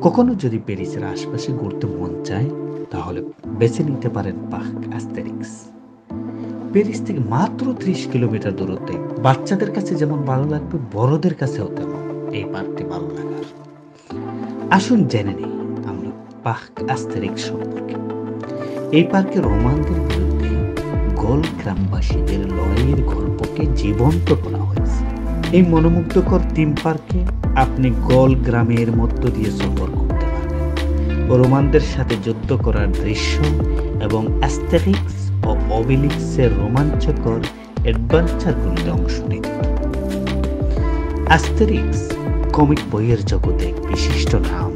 কখনো যদি প্যারিসের আশপাশে ঘুরতে মন চায় তাহলে বেছে নিতে পারেন পার্ক অ্যাস্টেরিক্স। প্যারিস থেকে মাত্র 30 কিলোমিটার দূরত্বে। বাচ্চাদের কাছে যেমন ভালো লাগবে, বড়দের কাছেও তেমন এই পার্কটি ভালো লাগার। আসুন জেনে নেই আমরা পার্ক অ্যাস্টেরিক্স সম্পর্কে। এই পার্কে রোমানদের বিরুদ্ধে গল গ্রামবাসীদের লড়াইয়ের গল্পকে জীবন্ত করা হয়েছে। এই মনোমুগ্ধকর থিম পার্কে আপনি গল গ্রামের মধ্য দিয়ে সফর করতে পারবেন, রোমানদের সাথে যুদ্ধ করার দৃশ্য এবং অ্যাস্টেরিক্স ও অবেলিক্সের রোমাঞ্চকর অ্যাডভেঞ্চারগুলিতে অংশ নিতে। অ্যাস্টেরিক্স কমিক বইয়ের জগতে এক বিশিষ্ট নাম।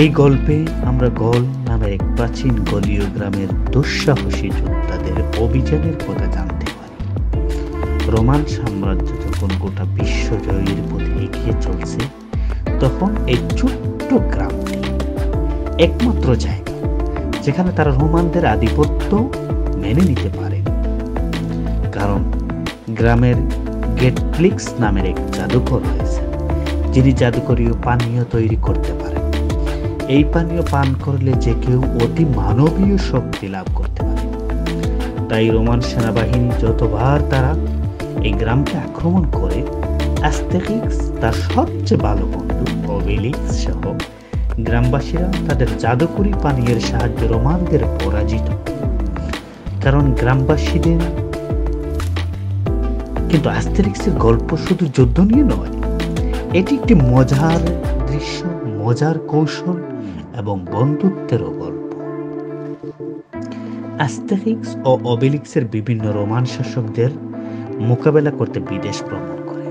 এই গল্পে আমরা গল নামের এক প্রাচীন গলীয় গ্রামের দুঃসাহসী যোদ্ধাদের অভিযানের কথা জানতে পারি। রোমান সাম্রাজ্য যখন গোটা বিশ্ব জয়ের পথে এগিয়ে চলছে, তখন এই ছোট্ট গ্রামটি একমাত্র জায়গা যেখানে তারা রোমানদের আধিপত্য মেনে নিতে পারে। কারণ গ্রামের গেটফ্লিক্স নামের এক জাদুকর রয়েছে, যিনি জাদুকরীয় পানীয় তৈরি করতে পারেন। এই পানীয় পান করলে যে কেউ অতি মানবীয় শক্তি লাভ করতে পারে। তাই রোমান সেনাবাহিনী যতবার তারা এই গ্রামকে আক্রমণ করে, অ্যাস্টেরিক্স তার সবচেয়ে ভালো বন্ধু অবেলিক্স সহ গ্রামবাসীরা তাদের জাদুকরী পানীয়ের সাহায্যে রোমানদের পরাজিত। কারণ গ্রামবাসীদের কিন্তু অ্যাস্টেরিক্সের গল্প শুধু যুদ্ধ নিয়ে নয়, এটি একটি মজার দৃশ্য, মজার কৌশল এবং বন্ধুত্বেরও গল্প। অ্যাস্টেরিক্স ও অবেলিক্সের বিভিন্ন রোমান শাসকদের মোকাবেলা করতে বিদেশ ভ্রমণ করে।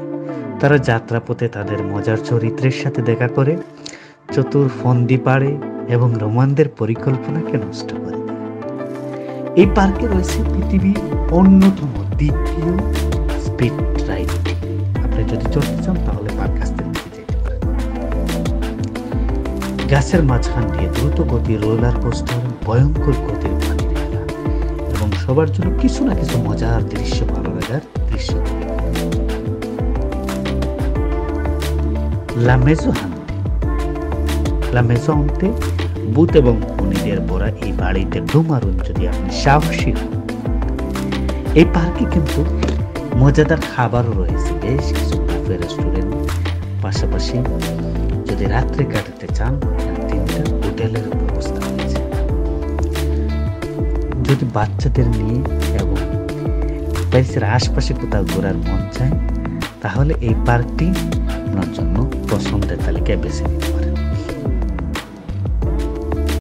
তারা যাত্রাপথে তাদের মজার চরিত্রের সাথে দেখা করে, চতুর ফন্দি পাড়ে এবং রোমানদের পরিকল্পনাকে নষ্ট করে দেয়। এই পার্কে রয়েছে পৃথিবীর অন্যতম দ্বিতীয় স্পিড রাইড। আপনি যদি চড়তে চান তাহলে পার্ক অ্যাস্টেরিক্সে যেতে পারেন। গাছের মাঝখান দিয়ে দ্রুত গতির রোলার কোস্টার, ভয়ঙ্কর গতির পানির খেলা এবং সবার জন্য কিছু না কিছু মজার দৃশ্য, ভালো লাগার দৃশ্য। লা মেজো হান্তে ভূত এবং খুনিদের ভরা এই বাড়িতে ডুমারুন যদি আপনি সাহসী হন। এই পার্কে কিন্তু মজাদার খাবারও রয়েছে, বেশ কিছু বুফে রেস্টুরেন্ট। পাশাপাশি যদি রাত্রে কাটাতে চান, 3টা হোটেলের ব্যবস্থা রয়েছে। যদি বাচ্চাদের নিয়ে এবং প্যারিসের আশপাশে কোথাও ঘোরার মন চায়, তাহলে এই পার্কটি আপনার জন্য পছন্দের তালিকায় বেছে নিতে পারেন।